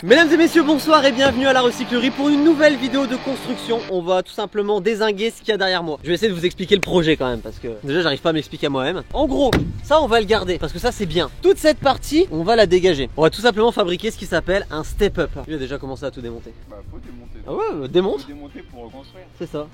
Mesdames et messieurs, bonsoir et bienvenue à la recyclerie pour une nouvelle vidéo de construction. On va tout simplement dézinguer ce qu'il y a derrière moi. Je vais essayer de vous expliquer le projet quand même parce que déjà j'arrive pas à m'expliquer à moi-même. En gros, ça on va le garder parce que ça c'est bien. Toute cette partie, on va la dégager. On va tout simplement fabriquer ce qui s'appelle un step-up. Il a déjà commencé à tout démonter. Bah faut démonter. Ah ouais, démonte. Faut démonter pour reconstruire. C'est ça.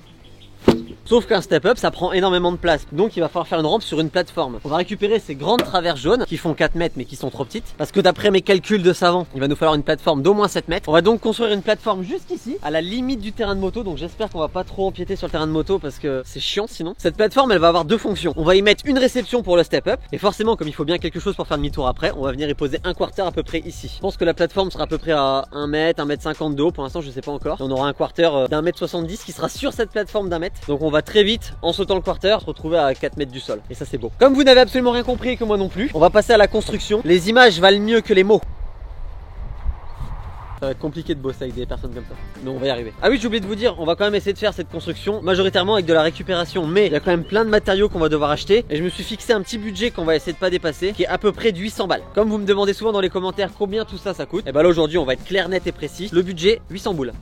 Sauf qu'un step-up ça prend énormément de place, donc il va falloir faire une rampe sur une plateforme. On va récupérer ces grandes traverses jaunes qui font 4 mètres mais qui sont trop petites, parce que d'après mes calculs de savant, il va nous falloir une plateforme d'au moins 7 mètres. On va donc construire une plateforme jusqu'ici, à la limite du terrain de moto, donc j'espère qu'on va pas trop empiéter sur le terrain de moto parce que c'est chiant sinon. Cette plateforme elle va avoir deux fonctions. On va y mettre une réception pour le step-up, et forcément comme il faut bien quelque chose pour faire demi-tour après, on va venir y poser un quarter à peu près ici. Je pense que la plateforme sera à peu près à 1 mètre, 1 mètre 50 de haut, pour l'instant je sais pas encore. Et on aura un quarter d'1 mètre 70 qui sera sur cette plateforme d'1 mètre. Donc on va très vite, en sautant le quarter, se retrouver à 4 mètres du sol. Et ça c'est beau. Comme vous n'avez absolument rien compris et que moi non plus, on va passer à la construction. Les images valent mieux que les mots. Ça va être compliqué de bosser avec des personnes comme ça, mais on va y arriver. Ah oui, j'ai oublié de vous dire, on va quand même essayer de faire cette construction majoritairement avec de la récupération, mais il y a quand même plein de matériaux qu'on va devoir acheter, et je me suis fixé un petit budget qu'on va essayer de pas dépasser, qui est à peu près de 800 balles. Comme vous me demandez souvent dans les commentaires combien tout ça coûte, et bah là aujourd'hui on va être clair, net et précis. Le budget, 800 boules.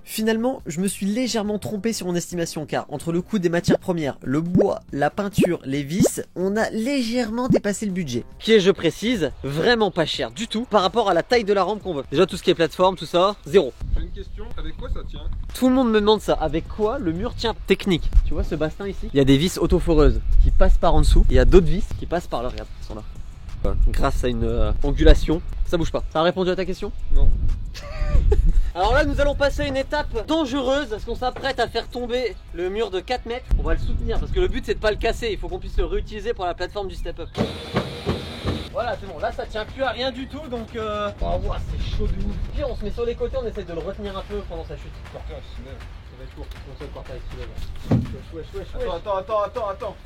Finalement, je me suis légèrement trompé sur mon estimation car entre le coût des matières premières, le bois, la peinture, les vis, on a légèrement dépassé le budget. Qui est, je précise, vraiment pas cher du tout par rapport à la taille de la rampe qu'on veut. Déjà tout ce qui est plateforme, tout ça, zéro. J'ai une question, avec quoi ça tient? Tout le monde me demande ça, avec quoi le mur tient? Technique. Tu vois ce bastin ici? Il y a des vis autoforeuses qui passent par en dessous, et il y a d'autres vis qui passent par là, regarde, elles sont là. Voilà. Grâce à une angulation, ça bouge pas. Ça a répondu à ta question? Non. Alors là nous allons passer à une étape dangereuse parce qu'on s'apprête à faire tomber le mur de 4 mètres. On va le soutenir parce que le but c'est de pas le casser, il faut qu'on puisse le réutiliser pour la plateforme du step-up. Voilà c'est bon, là ça tient plus à rien du tout donc oh, wow, c'est chaud de ouf. Puis on se met sur les côtés, on essaie de le retenir un peu pendant sa chute. Quarter, c'est neuf. Ça va être court, on sait le quarter est soulève. Attends.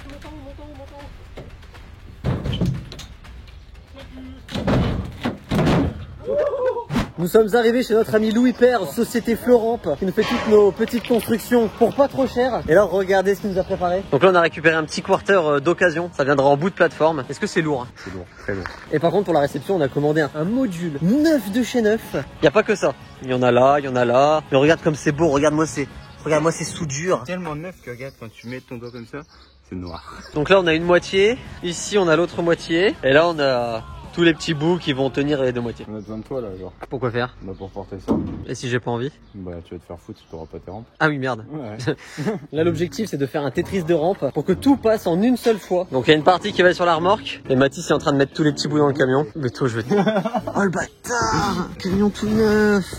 Nous sommes arrivés chez notre ami Louis Père, Société Floramp, qui nous fait toutes nos petites constructions pour pas trop cher. Et là, regardez ce qu'il nous a préparé. Donc là, on a récupéré un petit quarter d'occasion. Ça viendra en bout de plateforme. Est-ce que c'est lourd? C'est lourd, très lourd. Et par contre, pour la réception, on a commandé un module neuf de chez neuf. Il n'y a pas que ça. Il y en a là, il y en a là. Mais regarde comme c'est beau. Regarde-moi ces soudures. Tellement neuf que regarde, quand tu mets ton doigt comme ça, c'est noir. Donc là, on a une moitié. Ici, on a l'autre moitié. Et là, on a tous les petits bouts qui vont tenir les deux moitiés. On a besoin de toi là, genre. Pourquoi faire? Bah pour porter ça. Et si j'ai pas envie? Bah tu vas te faire foutre, tu t'auras pas tes rampes. Ah oui, merde. Ouais. Là, l'objectif, c'est de faire un Tetris de rampe pour que tout passe en une seule fois. Donc, il y a une partie qui va sur la remorque. Et Mathis est en train de mettre tous les petits bouts dans le camion. Mais toi, je vais te... Oh, le bâtard! Camion tout neuf!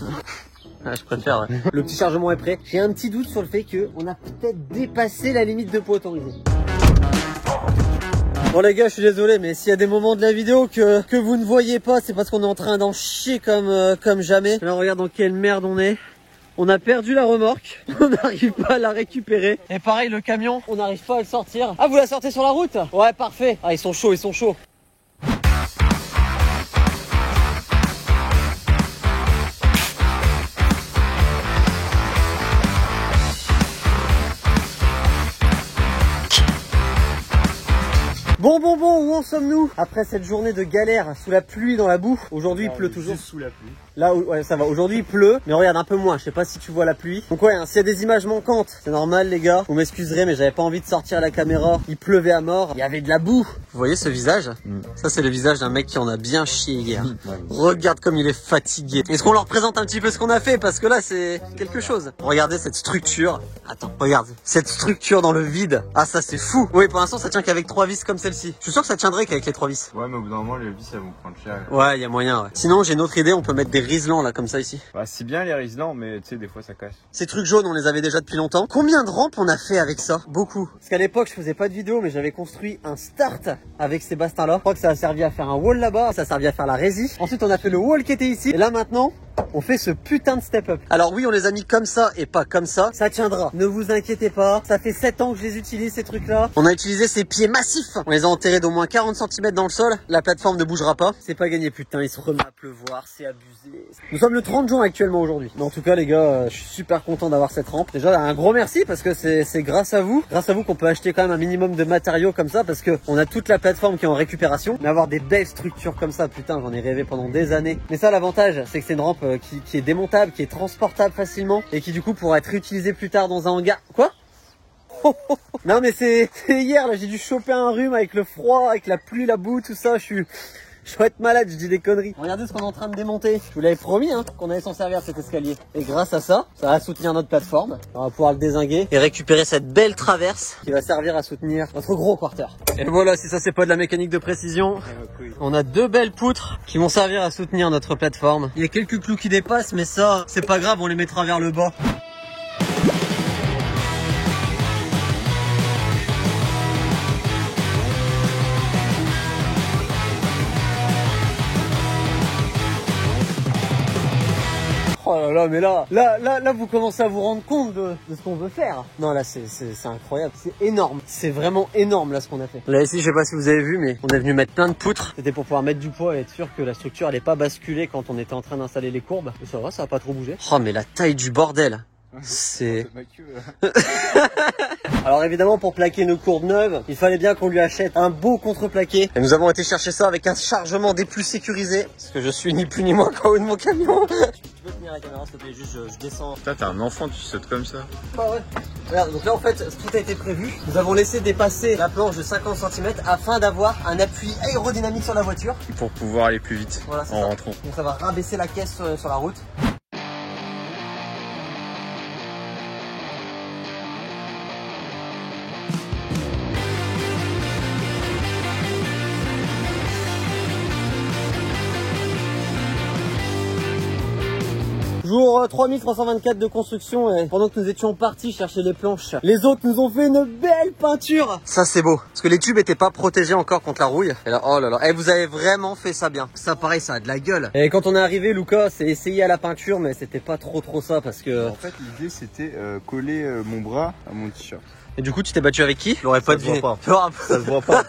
Ah, je préfère, ouais. Le petit chargement est prêt. J'ai un petit doute sur le fait qu'on a peut-être dépassé la limite de poids autorisée. Bon les gars, je suis désolé, mais s'il y a des moments de la vidéo que vous ne voyez pas, c'est parce qu'on est en train d'en chier comme jamais. Là, regarde dans quelle merde on est. On a perdu la remorque, on n'arrive pas à la récupérer. Et pareil, le camion, on n'arrive pas à le sortir. Ah, vous la sortez sur la route? Ouais, parfait. Ah, ils sont chauds, ils sont chauds. Bon, où en sommes-nous? Après cette journée de galère sous la pluie dans la boue, aujourd'hui il pleut toujours. Sous la pluie. Là, ouais, ça va. Aujourd'hui il pleut, mais regarde un peu moins. Je sais pas si tu vois la pluie. Donc ouais, hein, s'il y a des images manquantes, c'est normal les gars. Vous m'excuserez, mais j'avais pas envie de sortir la caméra. Il pleuvait à mort. Il y avait de la boue. Vous voyez ce visage? Ça c'est le visage d'un mec qui en a bien chié hier. Regarde comme il est fatigué. Est-ce qu'on leur présente un petit peu ce qu'on a fait? Parce que là c'est quelque chose. Regardez cette structure. Attends, regarde. Cette structure dans le vide. Ah ça c'est fou. Oui, pour l'instant ça tient qu'avec 3 vis comme celle-ci. Je suis sûr que ça tiendrait qu'avec les 3 vis. Ouais, mais au bout d'un moment, les vis, elles vont prendre cher. Ouais, il y a moyen, ouais. Sinon, j'ai une autre idée, on peut mettre des riselants là, comme ça ici. Bah, c'est bien les riselants, mais tu sais, des fois ça casse. Ces trucs jaunes, on les avait déjà depuis longtemps. Combien de rampes on a fait avec ça? Beaucoup. Parce qu'à l'époque, je faisais pas de vidéo, mais j'avais construit un start avec ces bastins là. Je crois que ça a servi à faire un wall là-bas, ça a servi à faire la résie. Ensuite, on a fait le wall qui était ici. Et là maintenant, on fait ce putain de step-up. Alors oui, on les a mis comme ça et pas comme ça. Ça tiendra. Ne vous inquiétez pas. Ça fait 7 ans que je les utilise, ces trucs-là. On a utilisé ces pieds massifs. On les a enterrés d'au moins 40 cm dans le sol. La plateforme ne bougera pas. C'est pas gagné, putain. Il se remet à pleuvoir. C'est abusé. Nous sommes le 30 juin actuellement aujourd'hui. Mais en tout cas, les gars, je suis super content d'avoir cette rampe. Déjà, un gros merci parce que c'est grâce à vous qu'on peut acheter quand même un minimum de matériaux comme ça, parce que on a toute la plateforme qui est en récupération. Mais avoir des belles structures comme ça, putain, j'en ai rêvé pendant des années. Mais ça, l'avantage, c'est que c'est une rampe qui est démontable, qui est transportable facilement et qui du coup pourra être réutilisé plus tard dans un hangar. Quoi? Non mais c'est hier là, j'ai dû choper un rhume avec le froid, avec la pluie, la boue, tout ça, je dois être malade, je dis des conneries. Regardez ce qu'on est en train de démonter. Je vous l'avais promis hein, qu'on allait s'en servir cet escalier. Et grâce à ça, ça va soutenir notre plateforme. On va pouvoir le dézinguer et récupérer cette belle traverse qui va servir à soutenir notre gros quarter. Et voilà, si ça c'est pas de la mécanique de précision, on a deux belles poutres qui vont servir à soutenir notre plateforme. Il y a quelques clous qui dépassent, mais ça, c'est pas grave, on les mettra vers le bas. Oh là là, mais là, vous commencez à vous rendre compte de ce qu'on veut faire. Non, là, c'est incroyable, c'est énorme. C'est vraiment énorme, là, ce qu'on a fait. Là, ici, je sais pas si vous avez vu, mais on est venu mettre plein de poutres. C'était pour pouvoir mettre du poids et être sûr que la structure, elle est pas basculée quand on était en train d'installer les courbes. Et ça va, ça a pas trop bougé. Oh, mais la taille du bordel. C'est... Alors évidemment pour plaquer nos courbes neuves, il fallait bien qu'on lui achète un beau contreplaqué. Et nous avons été chercher ça avec un chargement des plus sécurisés. Parce que je suis ni plus ni moins qu'en haut de mon camion. Tu peux tenir la caméra s'il te plaît, juste je descends. Putain, t'es un enfant, tu sautes comme ça. Ah ouais. Regarde, donc là en fait tout a été prévu. Nous avons laissé dépasser la planche de 50 cm afin d'avoir un appui aérodynamique sur la voiture. Pour pouvoir aller plus vite voilà, en rentrant. Donc ça va rabaisser la caisse sur la route. Jour 3324 de construction et pendant que nous étions partis chercher les planches, les autres nous ont fait une belle peinture. Ça c'est beau, parce que les tubes étaient pas protégés encore contre la rouille. Et là, oh là là, et vous avez vraiment fait ça bien. Ça pareil, ça a de la gueule. Et quand on est arrivé, Lucas s'est essayé à la peinture, mais c'était pas trop ça parce que... En fait, l'idée c'était coller mon bras à mon t-shirt. Et du coup, tu t'es battu avec qui? Je l'aurais pas deviné. Ça se voit pas.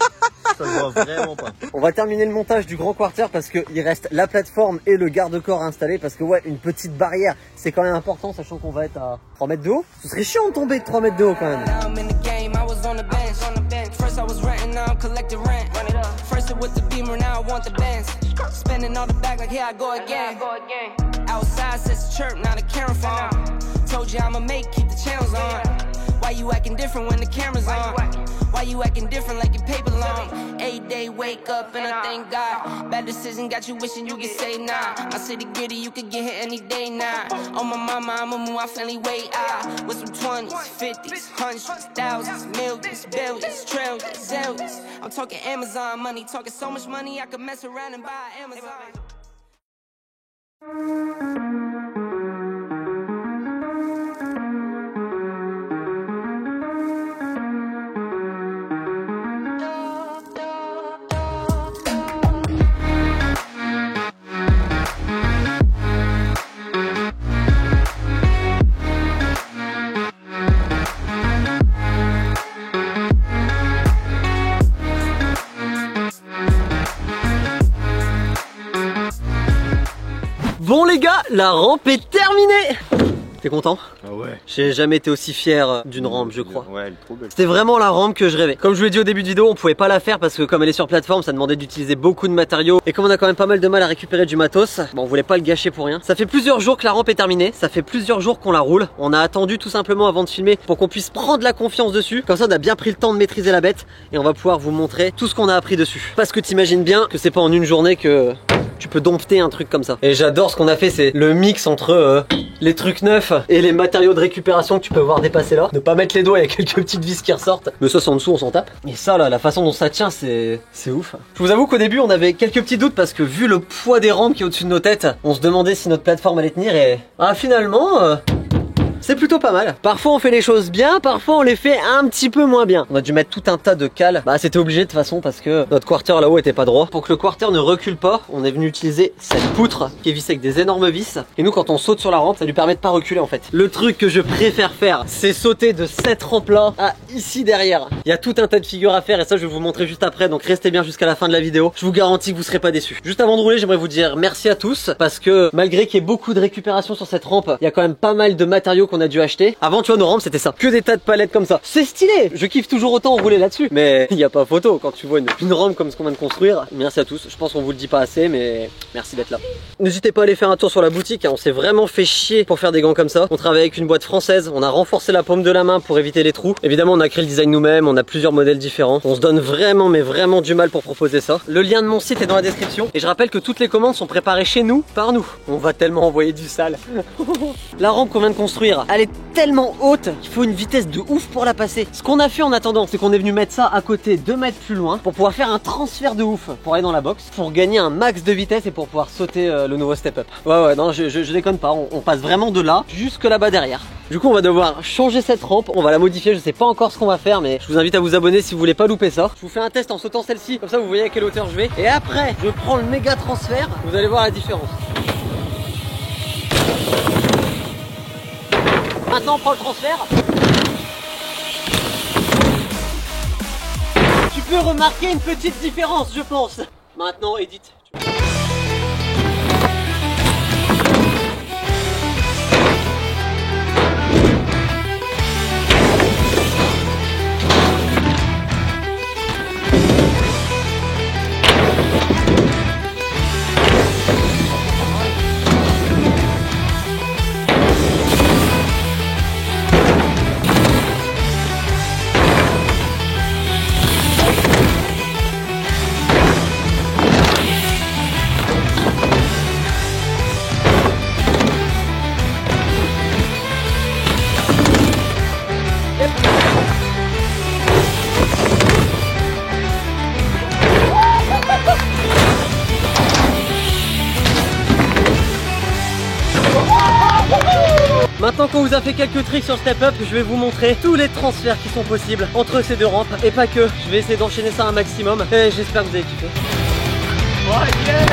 Ça se voit vraiment pas. On va terminer le montage du grand quarter parce qu'il reste la plateforme et le garde-corps installé. Parce que ouais, une petite barrière, c'est quand même important, sachant qu'on va être à 3 mètres de haut. Ce serait chiant de tomber de 3 mètres de haut quand même. Why you acting different when the camera's on? Why you acting different like your paper long? 8-day wake up and I thank God. Bad decision got you wishing you could say nah. My city gritty, you could get hit any day now. On my mama, I'ma move my family way out. With some 20s, 50s, hundreds, thousands, millions, billions, trillions, zillions. I'm talking Amazon money, talking so much money I could mess around and buy Amazon. Bon les gars, la rampe est terminée. T'es content? Ah ouais. J'ai jamais été aussi fier d'une rampe, je crois. Ouais, elle est trop belle. C'était vraiment la rampe que je rêvais. Comme je vous l'ai dit au début de vidéo, on pouvait pas la faire parce que comme elle est sur plateforme, ça demandait d'utiliser beaucoup de matériaux. Et comme on a quand même pas mal de mal à récupérer du matos, bon, on voulait pas le gâcher pour rien. Ça fait plusieurs jours que la rampe est terminée. Ça fait plusieurs jours qu'on la roule. On a attendu tout simplement avant de filmer pour qu'on puisse prendre la confiance dessus. Comme ça, on a bien pris le temps de maîtriser la bête et on va pouvoir vous montrer tout ce qu'on a appris dessus. Parce que t'imagines bien que c'est pas en une journée que tu peux dompter un truc comme ça. Et j'adore ce qu'on a fait, c'est le mix entre les trucs neufs et les matériaux de récupération que tu peux voir dépasser là. Ne pas mettre les doigts, il y a quelques petites vis qui ressortent. Mais ça c'est en dessous, on s'en tape. Et ça là, la façon dont ça tient, c'est ouf. Je vous avoue qu'au début on avait quelques petits doutes parce que vu le poids des rampes qui est au-dessus de nos têtes, on se demandait si notre plateforme allait tenir et... Ah finalement... c'est plutôt pas mal. Parfois on fait les choses bien, parfois on les fait un petit peu moins bien. On a dû mettre tout un tas de cales. Bah c'était obligé de toute façon parce que notre quarter là-haut était pas droit. Pour que le quarter ne recule pas, on est venu utiliser cette poutre qui est vissée avec des énormes vis. Et nous quand on saute sur la rampe, ça lui permet de pas reculer en fait. Le truc que je préfère faire, c'est sauter de cette rampe là à ici derrière. Il y a tout un tas de figures à faire et ça je vais vous montrer juste après. Donc restez bien jusqu'à la fin de la vidéo. Je vous garantis que vous serez pas déçus. Juste avant de rouler, j'aimerais vous dire merci à tous parce que malgré qu'il y ait beaucoup de récupération sur cette rampe, il y a quand même pas mal de matériaux qu'on a dû acheter. Avant, tu vois, nos rampes c'était ça, que des tas de palettes comme ça. C'est stylé, je kiffe toujours autant rouler là-dessus. Mais il n'y a pas photo quand tu vois une rampe comme ce qu'on vient de construire. Merci à tous, je pense qu'on vous le dit pas assez, mais merci d'être là. N'hésitez pas à aller faire un tour sur la boutique, hein. On s'est vraiment fait chier pour faire des gants comme ça. On travaille avec une boîte française, on a renforcé la paume de la main pour éviter les trous. Évidemment, on a créé le design nous-mêmes, on a plusieurs modèles différents. On se donne vraiment, mais vraiment du mal pour proposer ça. Le lien de mon site est dans la description. Et je rappelle que toutes les commandes sont préparées chez nous, par nous. On va tellement envoyer du sale. La rampe qu'on vient de construire, elle est tellement haute qu'il faut une vitesse de ouf pour la passer. Ce qu'on a fait en attendant, c'est qu'on est venu mettre ça à côté 2 mètres plus loin pour pouvoir faire un transfert de ouf pour aller dans la box, pour gagner un max de vitesse et pour pouvoir sauter le nouveau step-up. Ouais, non, je déconne pas, on passe vraiment de là jusque là-bas derrière. Du coup, on va devoir changer cette rampe, on va la modifier, je sais pas encore ce qu'on va faire, mais je vous invite à vous abonner si vous voulez pas louper ça. Je vous fais un test en sautant celle-ci, comme ça vous voyez à quelle hauteur je vais. Et après, je prends le méga transfert, vous allez voir la différence. Maintenant, on prend le transfert. Tu peux remarquer une petite différence, je pense. Maintenant, Edith. Maintenant qu'on vous a fait quelques tricks sur Step Up, je vais vous montrer tous les transferts qui sont possibles entre ces deux rampes. Et pas que, je vais essayer d'enchaîner ça un maximum. Et j'espère que vous avez kiffé. Oh yeah.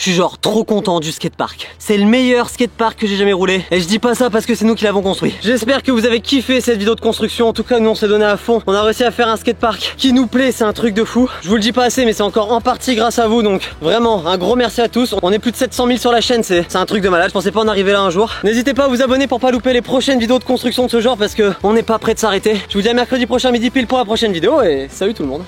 Je suis genre trop content du skatepark. C'est le meilleur skatepark que j'ai jamais roulé. Et je dis pas ça parce que c'est nous qui l'avons construit. J'espère que vous avez kiffé cette vidéo de construction. En tout cas, nous on s'est donné à fond. On a réussi à faire un skatepark qui nous plaît, c'est un truc de fou. Je vous le dis pas assez, mais c'est encore en partie grâce à vous. Donc vraiment, un gros merci à tous. On est plus de 700 000 sur la chaîne, c'est un truc de malade. Je pensais pas en arriver là un jour. N'hésitez pas à vous abonner pour pas louper les prochaines vidéos de construction de ce genre parce que on n'est pas prêt de s'arrêter. Je vous dis à mercredi prochain midi pile pour la prochaine vidéo et salut tout le monde.